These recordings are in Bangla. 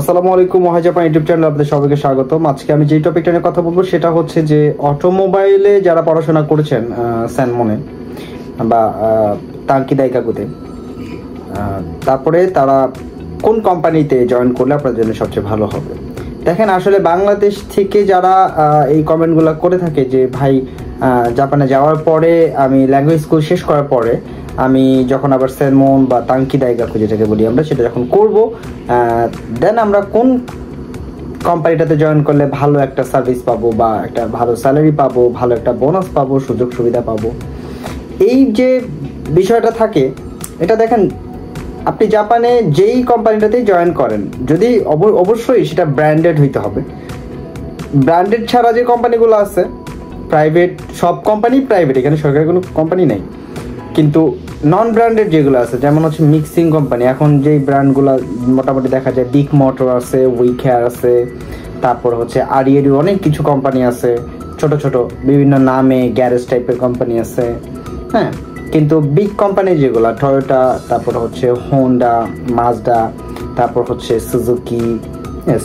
আসসালামু আলাইকুম, ওয়াহাই জাপান ইউটিউব চ্যানেলে আপনাদের সবাইকে স্বাগতম। আজকে আমি যে টপিকটা নিয়ে কথা বলবো সেটা হচ্ছে যে অটোমোবাইলে যারা পড়াশোনা করেছেন স্যানমনে বা তাঙ্কি দাইকাকুতে, তারপরে তারা কোন কোম্পানিতে জয়েন করলে আপনাদের জন্য সবচেয়ে ভালো হবে। দেখেন, আসলে বাংলাদেশ থেকে যারা এই কমেন্টগুলো করে থাকে যে ভাই জাপানে যাওয়ার পরে আমি ল্যাঙ্গুয়েজ স্কুল শেষ করার পরে আমি যখন আবার সেনমন বা তাঙ্কি দাইগাকু যেটাকে বলি আমরা, সেটা যখন করব দেন আমরা কোন কোম্পানিটাতে জয়েন করলে ভালো একটা সার্ভিস পাবো বা একটা ভালো স্যালারি পাবো, ভালো একটা বোনাস পাবো, সুযোগ সুবিধা পাবো, এই যে বিষয়টা থাকে, এটা দেখেন আপনি জাপানে যেই কোম্পানিটাতেই জয়েন করেন, যদি অবশ্যই সেটা ব্র্যান্ডেড হইতে হবে। ব্র্যান্ডেড ছাড়া যে কোম্পানিগুলো আছে প্রাইভেট, সব কোম্পানি প্রাইভেট, এখানে সরকারি কোনো কোম্পানি নেই, কিন্তু নন ব্র্যান্ডেড যেগুলো আছে যেমন হচ্ছে মিক্সিং কোম্পানি, এখন যেই ব্র্যান্ডগুলো মোটামুটি দেখা যায়, বিগ মোটর আছে, উইকেয়ার আছে, তারপর হচ্ছে আরিয়েরি, অনেক কিছু কোম্পানি আছে, ছোট ছোট বিভিন্ন নামে গ্যারেজ টাইপের কোম্পানি আছে, হ্যাঁ। কিন্তু বিগ কোম্পানি যেগুলো টয়োটা, তারপর হচ্ছে হোন্ডা, মাজদা, তারপর হচ্ছে সুজুকি,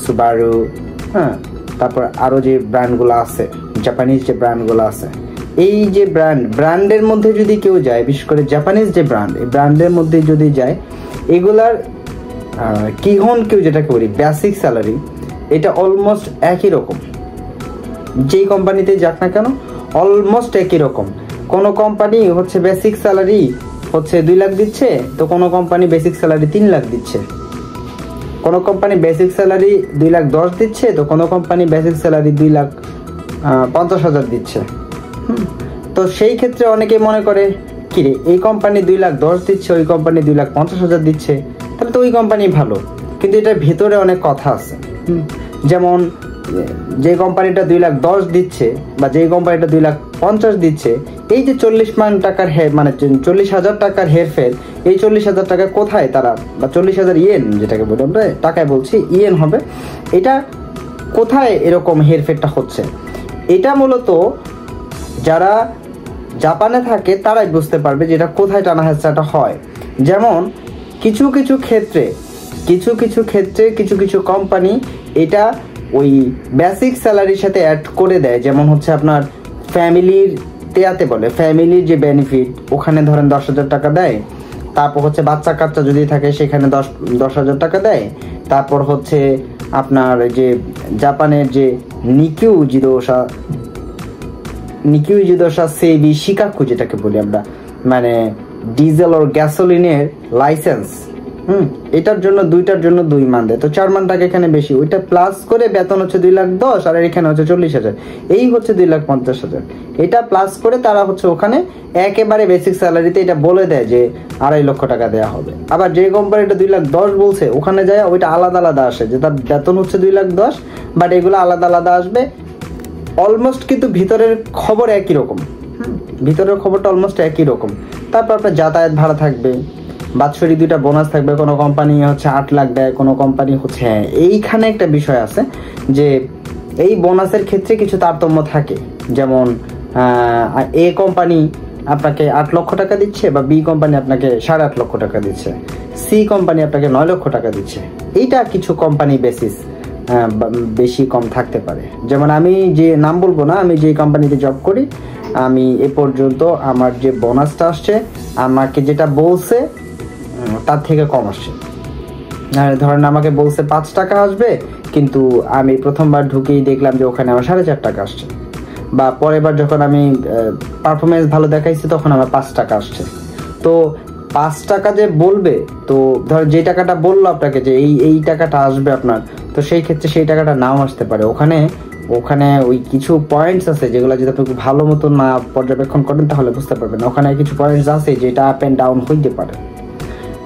সুবারু, হ্যাঁ, তারপর আরও যে ব্র্যান্ডগুলো আছে, জাপানিজ যে ব্র্যান্ডগুলো আছে, এই যে ব্র্যান্ডের মধ্যে যদি কেউ যায়, বিশেষ করে জাপানিজ যে ব্র্যান্ড, এই ব্র্যান্ডের মধ্যে যদি যায়, এগুলার কিহন কেউ যেটাকে বলি বেসিক স্যালারি, এটা অলমোস্ট একই রকম। যেই কোম্পানিতে যাক না কেন অলমোস্ট একই রকম। কোনো কোম্পানি হচ্ছে বেসিক স্যালারি হচ্ছে 2 লাখ দিচ্ছে, তো কোনো কোম্পানি বেসিক স্যালারি 3 লাখ দিচ্ছে। কোনো কোম্পানি বেসিক স্যালারি 2,10,000 দিচ্ছে, তো কোনো কোম্পানি বেসিক স্যালারি 2,50,000 দিচ্ছে। তো সেই ক্ষেত্রে অনেকে মনে করে কিরে, এই কোম্পানি 2,10,000 দিচ্ছে, ওই কোম্পানি 2,50,000 দিচ্ছে, তাহলে তো ওই কোম্পানি ভালো। কিন্তু এটার ভেতরে অনেক কথা আছে। যেমন যে কোম্পানিটা 2,10,000 দিচ্ছে বা যে কোম্পানিটা 2,50,000 দিচ্ছে, এই যে 40 মান টাকার মানে 40,000 টাকার হেরফের, এই 40,000 টাকা কোথায় তারা, বা 40,000 ইয়েন যেটাকে বলি আমরা, টাকায় বলছি, ইয়েন হবে, এটা কোথায় এরকম হেরফেরটা হচ্ছে? এটা মূলত যারা জাপানে থাকে তারাই বুঝতে পারবে যে এটা কোথায় টানা হেঁচাটা হয়। যেমন কিছু কিছু ক্ষেত্রে কিছু কিছু কোম্পানি এটা ওই বেসিক স্যালারির সাথে অ্যাড করে দেয়। যেমন হচ্ছে আপনার ফ্যামিলির তেয়াতে বলে, ফ্যামিলির যে বেনিফিট, ওখানে ধরেন 10,000 টাকা দেয়। তারপর হচ্ছে বাচ্চা কাচ্চা যদি থাকে সেখানে 10,000 টাকা দেয়। তারপর হচ্ছে আপনার যে জাপানের যে নিকিউ জিদোসা সেবি শিকাকু যেটাকে বলি আমরা, মানে ডিজেল ও গ্যাসোলিনের লাইসেন্স, এটার জন্য 2টার জন্য 2 মান দেয়, তো 4 মান টাকা এখানে বেশি। ওইটা প্লাস করে বেতন হচ্ছে 2,10,000, আর এখানে হচ্ছে 40,000, এই হচ্ছে 2,50,000। এটা প্লাস করে তারা হচ্ছে ওখানে একেবারে বেসিক স্যালারিতে এটা বলে দেয় যে 2.5 লক্ষ টাকা দেওয়া হবে। আবার যে কোম্পানিটা 2,10,000 বলছে, ওখানে যায় ওইটা আলাদা আলাদা আসে, যে তার বেতন হচ্ছে 2,10,000, বাট এগুলো আলাদা আলাদা আসবে অলমোস্ট, কিন্তু ভিতরের খবর একই রকম। ভিতরের খবরটা অলমোস্ট একই রকম। তারপর আপনার যাতায়াত ভাড়া থাকবে, বাৎসরিক 2টা বোনাস থাকবে। কোনো কোম্পানি হচ্ছে 8 লাখ দেয়, কোনো কোম্পানি হচ্ছে, হ্যাঁ, এইখানে একটা বিষয় আছে যে এই বোনাসের ক্ষেত্রে কিছু তারতম্য থাকে। যেমন এ কোম্পানি আপনাকে 8 লক্ষ টাকা দিচ্ছে, বা বি কোম্পানি আপনাকে 8.5 লক্ষ টাকা দিচ্ছে, সি কোম্পানি আপনাকে 9 লক্ষ টাকা দিচ্ছে। এইটা কিছু কোম্পানি বেসিস বেশি কম থাকতে পারে। যেমন আমি যে নাম বলবো না, আমি যে কোম্পানিতে জব করি, আমি এ পর্যন্ত আমার যে বোনাসটা আসছে, আমাকে যেটা বলছে তার থেকে কম আসছে। ধরেন আমাকে বলছে 5 টাকা আসবে, কিন্তু আমি প্রথমবার ঢুকেই দেখলাম যে ওখানে আমার 4.5 টাকা আসছে, বা পরের বার যখন আমি পারফরমেন্স ভালো দেখাইছি তখন আমার 5 টাকা আসছে। তো 5 টাকা যে বলবে, তো ধর যে টাকাটা বললো আপনাকে যে এই টাকাটা আসবে আপনার, তো সেই ক্ষেত্রে সেই টাকাটা নাও আসতে পারে। ওখানে ওই কিছু পয়েন্টস আছে যেগুলো যদি আপনি ভালো মতো না পর্যবেক্ষণ করেন তাহলে বুঝতে পারবেন। ওখানে কিছু পয়েন্টস আছে যেটা আপ অ্যান্ড ডাউন হইতে পারে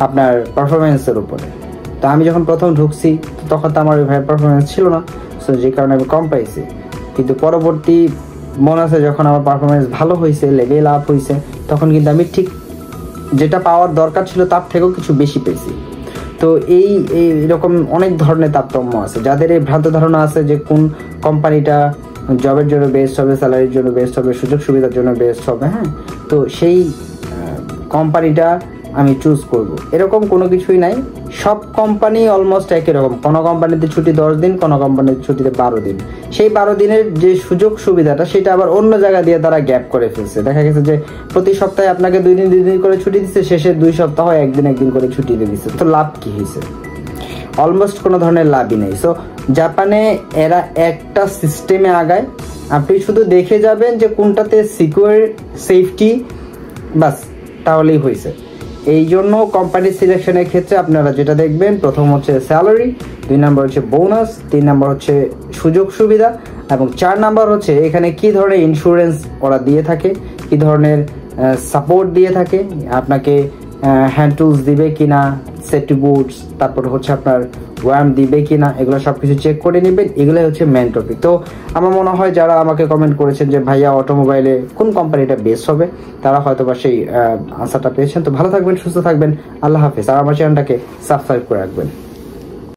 আপনার পারফরমেন্সের উপরে। তো আমি যখন প্রথম ঢুকছি তখন তো আমার ওইভাবে পারফরমেন্স ছিল না, সো যে কারণে আমি কম পাইছি। কিন্তু পরবর্তী বোনাসে যখন আমার পারফরমেন্স ভালো হয়েছে, লেভেল আপ হয়েছে, তখন কিন্তু আমি ঠিক যেটা পাওয়ার দরকার ছিল তার থেকেও কিছু বেশি পেয়েছি। তো এইরকম অনেক ধরনের তারতম্য আছে। যাদের এই ভ্রান্ত ধারণা আছে যে কোন কোম্পানিটা জবের জন্য বেস্ট হবে, স্যালারির জন্য বেস্ট হবে, সুযোগ সুবিধার জন্য বেস্ট হবে, হ্যাঁ, তো সেই কোম্পানিটা আমি চুজ করব, এরকম কোনো কিছুই নাই। সব কোম্পানি অলমোস্ট একই রকম, কোনো কোম্পানিতে ছুটি 10 দিন, কোনো কোম্পানিতে ছুটিতে 12 দিন। সেই 12 দিনের যে সুযোগ সুবিধাটা সেটা আবার অন্য জায়গা দিয়ে তারা গ্যাপ করে ফেলছে। দেখা গেছে যে প্রতি সপ্তাহে আপনাকে 2 দিন 2 দিন করে ছুটি দিচ্ছে, শেষের 2 সপ্তাহ একদিন একদিন করে ছুটি দিয়ে দিচ্ছে। তো লাভ কি হয়েছে? অলমোস্ট কোনো ধরনের লাভই নেই। সো জাপানে এরা একটা সিস্টেমে আগায়, আপনি শুধু দেখে যাবেন যে কোনটাতে সিকিউর, সেফটি, বাস তাহলেই হয়েছে। এই জন্য কোম্পানি সিলেকশনের ক্ষেত্রে আপনারা যেটা দেখবেন, প্রথম হচ্ছে স্যালারি, 2 নাম্বার হচ্ছে বোনাস, 3 নাম্বার হচ্ছে সুযোগ সুবিধা, এবং 4 নাম্বার হচ্ছে এখানে কি ধরনের ইন্স্যুরেন্স ওরা দিয়ে থাকে, কি ধরনের সাপোর্ট দিয়ে থাকে, আপনাকে হ্যান্ড টুলস দিবে কিনা, সেফটি বুটস, তারপর হচ্ছে আপনার ওয়ার্ম দিবে কিনা, এগুলো সবকিছু চেক করে নেবেন। এগুলোই হচ্ছে মেন টপিক। তো আমার মনে হয় যারা আমাকে কমেন্ট করেছেন যে ভাইয়া অটোমোবাইলে কোন কোম্পানিটা বেস্ট হবে, তারা হয়তো বা সেই আনসারটা পেয়েছেন। তো ভালো থাকবেন, সুস্থ থাকবেন, আল্লাহ হাফেজ। আর আমার চ্যানেলটাকে সাবস্ক্রাইব করে রাখবেন।